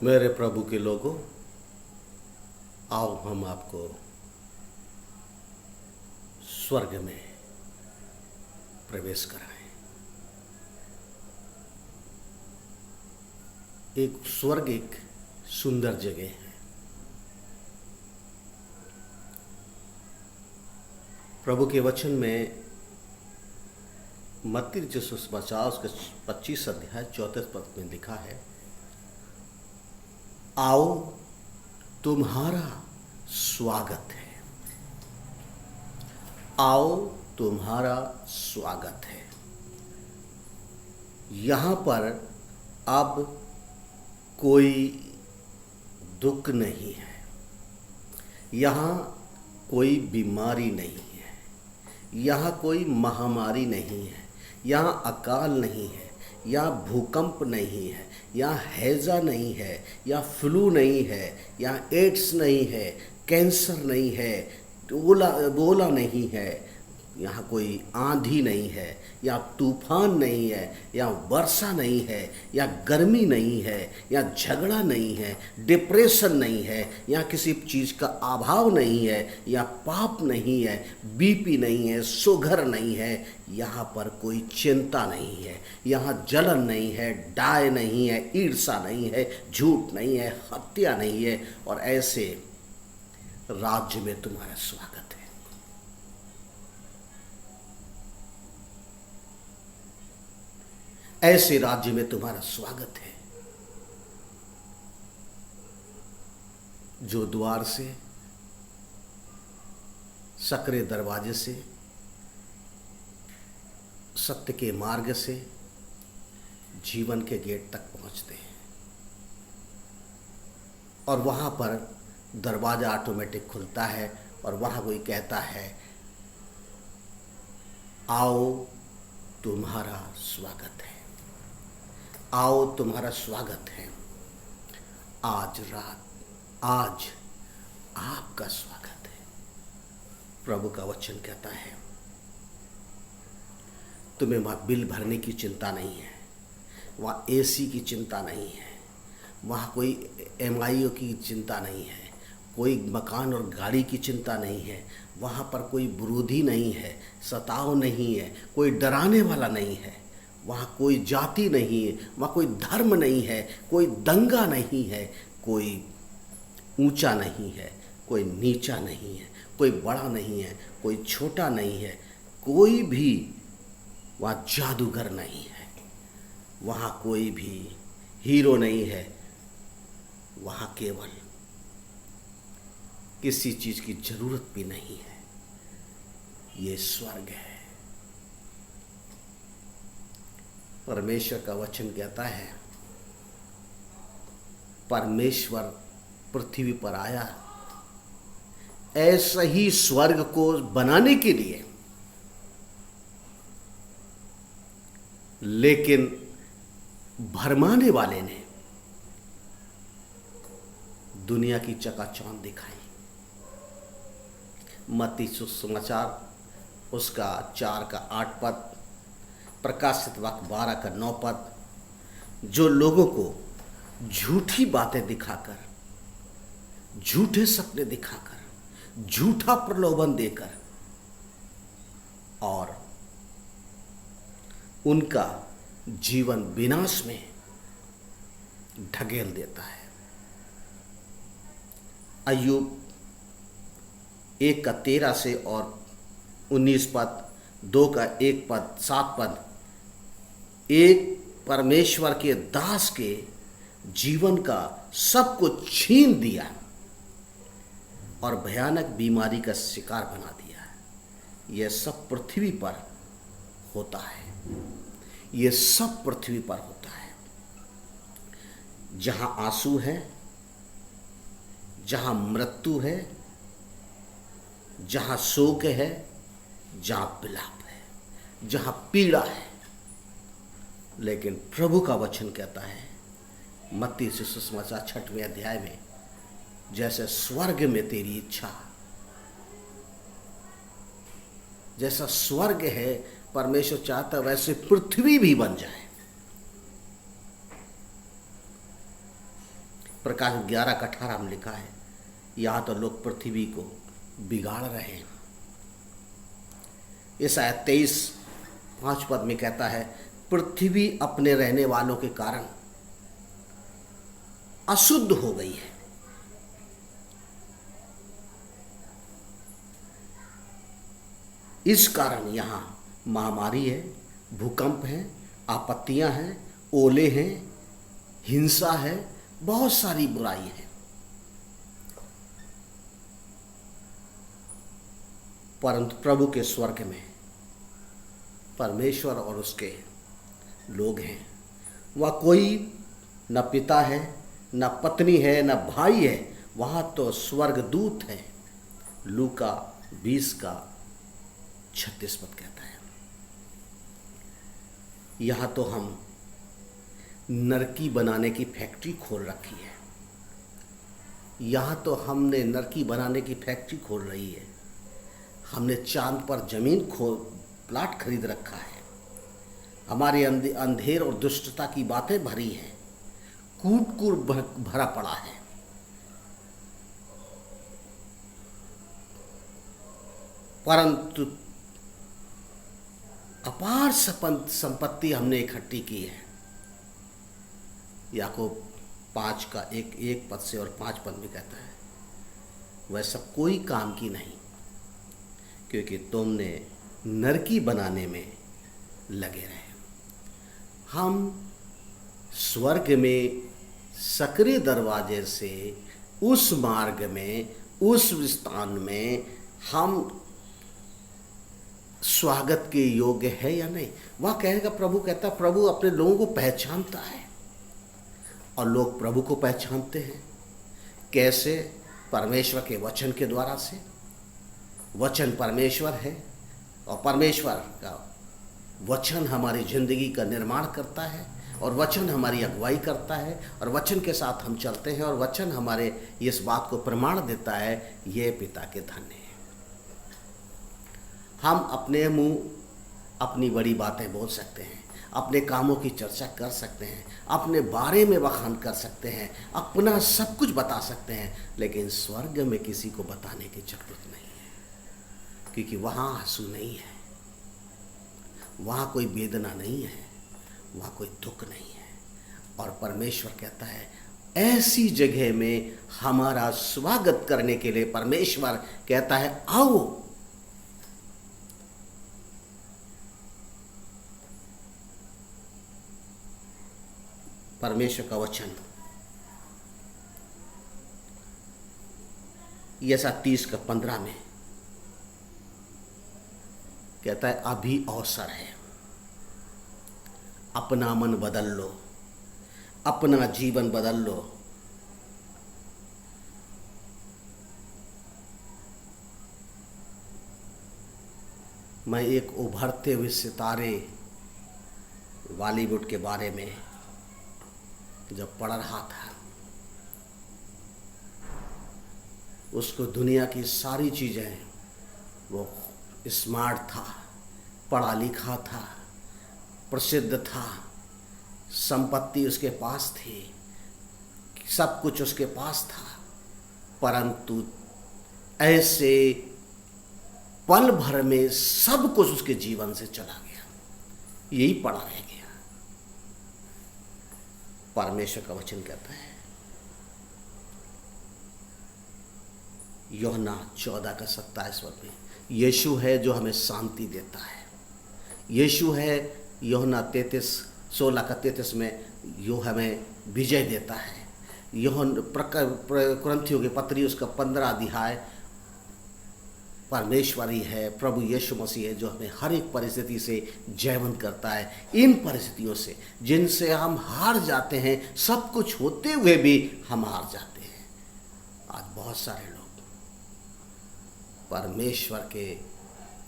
मेरे प्रभु के लोगों, आओ हम आपको स्वर्ग में प्रवेश कराएं। एक स्वर्ग एक सुंदर जगह है। प्रभु के वचन में मत्ती रचित सुसमाचार उसके 25 अध्याय 34 पद में लिखा है, आओ तुम्हारा स्वागत है। आओ तुम्हारा स्वागत है। यहाँ पर अब कोई दुख नहीं है, यहाँ कोई बीमारी नहीं है, यहाँ कोई महामारी नहीं है, यहाँ अकाल नहीं है, यहाँ भूकंप नहीं है, यहाँ हैजा नहीं है, यहाँ फ्लू नहीं है, यहाँ एड्स नहीं है, कैंसर नहीं है, बोला नहीं है, यहाँ कोई आंधी नहीं है, यहाँ तूफान नहीं है, यहाँ वर्षा नहीं है, यहाँ गर्मी नहीं है, यहाँ झगड़ा नहीं है, डिप्रेशन नहीं है, यहाँ किसी चीज़ का अभाव नहीं है, यहाँ पाप नहीं है, बीपी नहीं है, शुगर नहीं है, यहाँ पर कोई चिंता नहीं है, यहाँ जलन नहीं है, डाय नहीं है, ईर्षा नहीं है, झूठ नहीं है, हत्या नहीं है। और ऐसे राज्य में तुम्हारा स्वागत है। ऐसे राज्य में तुम्हारा स्वागत है जो द्वार से, सकरे दरवाजे से, सत्य के मार्ग से जीवन के गेट तक पहुंचते हैं। और वहां पर दरवाजा ऑटोमेटिक खुलता है और वहां कोई कहता है, आओ तुम्हारा स्वागत है। आओ तुम्हारा स्वागत है। आज रात, आज आपका स्वागत है। प्रभु का वचन कहता है, तुम्हें वहाँ बिल भरने की चिंता नहीं है, वहाँ एसी की चिंता नहीं है, वहाँ कोई एमआईओ की चिंता नहीं है, कोई मकान और गाड़ी की चिंता नहीं है, वहाँ पर कोई विरोधी नहीं है, सताव नहीं है, कोई डराने वाला नहीं है, वहाँ कोई जाति नहीं है, वहाँ कोई धर्म नहीं है, कोई दंगा नहीं है, कोई ऊंचा नहीं है, कोई नीचा नहीं है, कोई बड़ा नहीं है, कोई छोटा नहीं है, कोई भी वहाँ जादूगर नहीं है, वहाँ कोई भी हीरो नहीं है, वहाँ केवल किसी चीज़ की जरूरत भी नहीं है। ये स्वर्ग है। परमेश्वर का वचन कहता है, परमेश्वर पृथ्वी पर आया ऐसा ही स्वर्ग को बनाने के लिए, लेकिन भरमाने वाले ने दुनिया की चकाचौंध दिखाई। मत्ती सुसमाचार उसका 4 का 8 पद, प्रकाशित वाक्य 12 का 9 पद, जो लोगों को झूठी बातें दिखाकर, झूठे सपने दिखाकर, झूठा प्रलोभन देकर और उनका जीवन विनाश में ढकेल देता है। अय्यूब 1 का 13 से और 19 पद, 2 का 1 पद, 7 पद, एक परमेश्वर के दास के जीवन का सब कुछ छीन दिया और भयानक बीमारी का शिकार बना दिया। यह सब पृथ्वी पर होता है। यह सब पृथ्वी पर होता है। जहां आंसू है, जहां मृत्यु है, जहां शोक है, जहां विलाप है, जहां पीड़ा है, लेकिन प्रभु का वचन कहता है मत्ती से सुसमाचार 6वें अध्याय में, जैसे स्वर्ग में तेरी इच्छा, जैसा स्वर्ग है परमेश्वर चाहता वैसे पृथ्वी भी बन जाए। प्रकाश 11:18 में लिखा है, यहाँ तो लोग पृथ्वी को बिगाड़ रहे हैं। इस आयत 23:5 में कहता है, पृथ्वी अपने रहने वालों के कारण अशुद्ध हो गई है। इस कारण यहाँ महामारी है, भूकंप है, आपत्तियां हैं, ओले हैं, हिंसा है, बहुत सारी बुराई है। परंतु प्रभु के स्वर्ग में परमेश्वर और उसके लोग हैं। वह कोई न पिता है, न पत्नी है, न भाई है, वहाँ तो स्वर्गदूत है। लूका 20:36 कहता है। यहाँ तो हम नरकी बनाने की फैक्ट्री खोल रखी है। यहाँ तो हमने नरकी बनाने की फैक्ट्री खोल रही है। हमने चांद पर जमीन प्लाट खरीद रखा है। हमारे अंधेर और दुष्टता की बातें भरी हैं, कूट भरा पड़ा है। परंतु अपार संपत्ति हमने इकट्ठी की है। याकूब 5:1 से और 5 में कहता है, वह सब कोई काम की नहीं, क्योंकि तुमने नरकी बनाने में लगे रहे। हम स्वर्ग में सक्रिय दरवाजे से उस मार्ग में, उस स्थान में हम स्वागत के योग्य है या नहीं। वह कहेगा, प्रभु कहता, प्रभु अपने लोगों को पहचानता है और लोग प्रभु को पहचानते हैं। कैसे? परमेश्वर के वचन के द्वारा से। वचन परमेश्वर है और परमेश्वर का वचन हमारी जिंदगी का निर्माण करता है और वचन हमारी अगुवाई करता है और वचन के साथ हम चलते हैं और वचन हमारे इस बात को प्रमाण देता है, ये पिता के धन्य है। हम अपने मुंह अपनी बड़ी बातें बोल सकते हैं, अपने कामों की चर्चा कर सकते हैं, अपने बारे में बखान कर सकते हैं, अपना सब कुछ बता सकते हैं, लेकिन स्वर्ग में किसी को बताने की जरूरत नहीं है, क्योंकि वहाँ आंसू नहीं है, वहाँ कोई वेदना नहीं है, वहाँ कोई दुख नहीं है। और परमेश्वर कहता है, ऐसी जगह में हमारा स्वागत करने के लिए परमेश्वर कहता है, आओ। परमेश्वर का वचन यसा 30:15 में कहता है, अभी अवसर है, अपना मन बदल लो, अपना जीवन बदल लो। मैं एक उभरते हुए सितारे बॉलीवुड के बारे में जब पढ़ रहा था, उसको दुनिया की सारी चीज़ें, वो स्मार्ट था, पढ़ा लिखा था, प्रसिद्ध था, संपत्ति उसके पास थी, सब कुछ उसके पास था, परंतु ऐसे पल भर में सब कुछ उसके जीवन से चला गया। यही पड़ा रह गया। परमेश्वर का वचन कहता है, यूहन्ना 14:27 में, यीशु है जो हमें शांति देता है। यीशु है, यूहन्ना 16:33 में, यो हमें विजय देता है। कुरिन्थियों की पत्री उसका 15 अध्याय, परमेश्वर ही है, प्रभु यीशु मसीह है जो हमें हर एक परिस्थिति से जयवंत करता है। इन परिस्थितियों से जिनसे हम हार जाते हैं, सब कुछ होते हुए भी हम हार जाते हैं। आज बहुत सारे लोग परमेश्वर के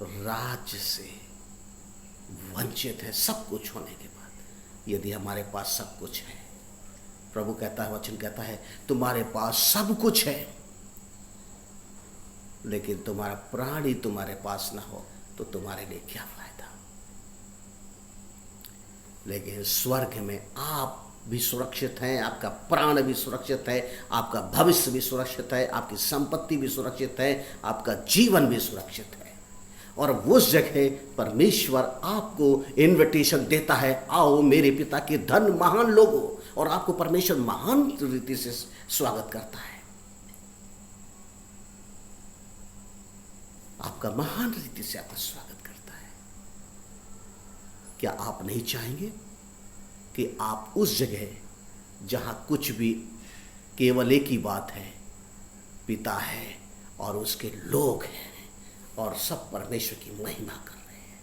राज्य से वंचित है, सब कुछ होने के बाद। यदि हमारे पास सब कुछ है, प्रभु कहता है, वचन कहता है, तुम्हारे पास सब कुछ है, लेकिन तुम्हारा प्राण ही तुम्हारे पास ना हो तो तुम्हारे लिए क्या फायदा। लेकिन स्वर्ग में आप भी सुरक्षित हैं, आपका प्राण भी सुरक्षित है, आपका भविष्य भी सुरक्षित है, आपकी संपत्ति भी सुरक्षित है, आपका जीवन भी सुरक्षित है। और उस जगह परमेश्वर आपको इनविटेशन देता है, आओ मेरे पिता के धन महान लोगों, और आपको परमेश्वर महान रीति से स्वागत करता है। आपका महान रीति से आपका स्वागत करता है। क्या आप नहीं चाहेंगे कि आप उस जगह जहां कुछ भी, केवल एक ही बात है, पिता है और उसके लोग हैं और सब परमेश्वर की महिमा कर रहे हैं।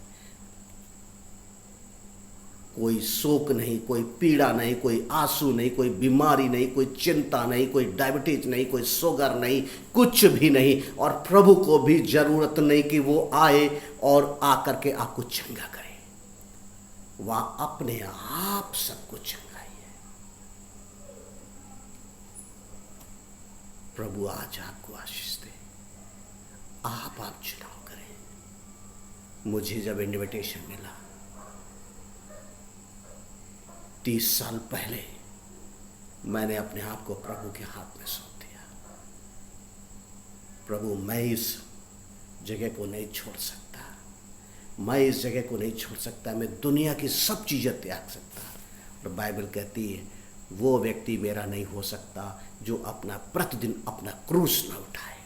कोई शोक नहीं, कोई पीड़ा नहीं, कोई आंसू नहीं, कोई बीमारी नहीं, कोई चिंता नहीं, कोई डायबिटीज नहीं, कोई शुगर नहीं, कुछ भी नहीं। और प्रभु को भी जरूरत नहीं कि वो आए और आकर के आपको चंगा करे, वह अपने आप सब कुछ चंगाई है। प्रभु आज आपको आशीष दे, आप चुनाव करें। मुझे जब इनविटेशन मिला 30 साल पहले, मैंने अपने आप को प्रभु के हाथ में सौंप दिया। प्रभु, मैं इस जगह को नहीं छोड़ सकता, मैं इस जगह को नहीं छोड़ सकता, मैं दुनिया की सब चीज़ें त्याग सकता। और बाइबल कहती है वो व्यक्ति मेरा नहीं हो सकता जो अपना प्रतिदिन अपना क्रूस न उठाए।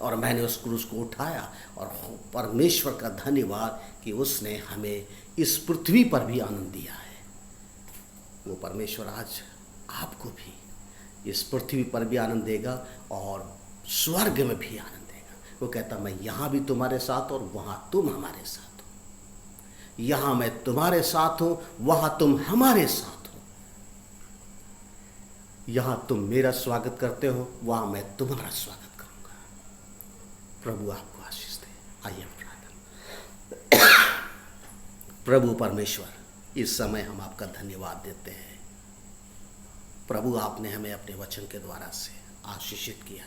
और मैंने उस क्रूस को उठाया, और परमेश्वर का धन्यवाद कि उसने हमें इस पृथ्वी पर भी आनंद दिया है। वो परमेश्वर आज आपको भी इस पृथ्वी पर भी आनंद देगा और स्वर्ग में भी आनंद देगा। वो कहता, मैं यहाँ भी तुम्हारे साथ और वहाँ तुम हमारे साथ हो। यहाँ मैं तुम्हारे साथ हूँ, वहाँ तुम हमारे साथ हो। यहाँ तुम मेरा स्वागत करते हो, वहाँ मैं तुम्हारा स्वागत करूँगा। प्रभु आपको आशीष दे। आइए प्रार्थना। प्रभु परमेश्वर, इस समय हम आपका धन्यवाद देते हैं। प्रभु, आपने हमें अपने वचन के द्वारा से आशीषित किया,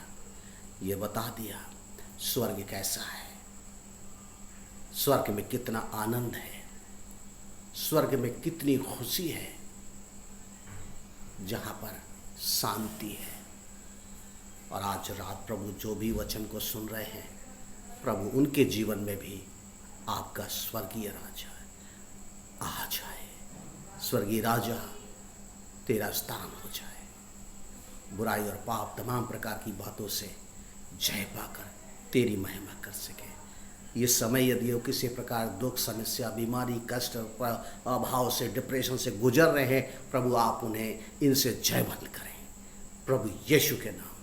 ये बता दिया स्वर्ग कैसा है, स्वर्ग में कितना आनंद है, स्वर्ग में कितनी खुशी है, जहाँ पर शांति है। और आज रात प्रभु जो भी वचन को सुन रहे हैं, प्रभु उनके जीवन में भी आपका स्वर्गीय राजा आ जाए। स्वर्गीय राजा तेरा स्थान हो जाए, बुराई और पाप तमाम प्रकार की बातों से जय पाकर तेरी महिमा कर सके। ये समय यदि वो किसी प्रकार दुख, समस्या, बीमारी, कष्ट, अभाव से, डिप्रेशन से गुजर रहे हैं, प्रभु आप उन्हें इनसे जयवंत करें, प्रभु यीशु के नाम।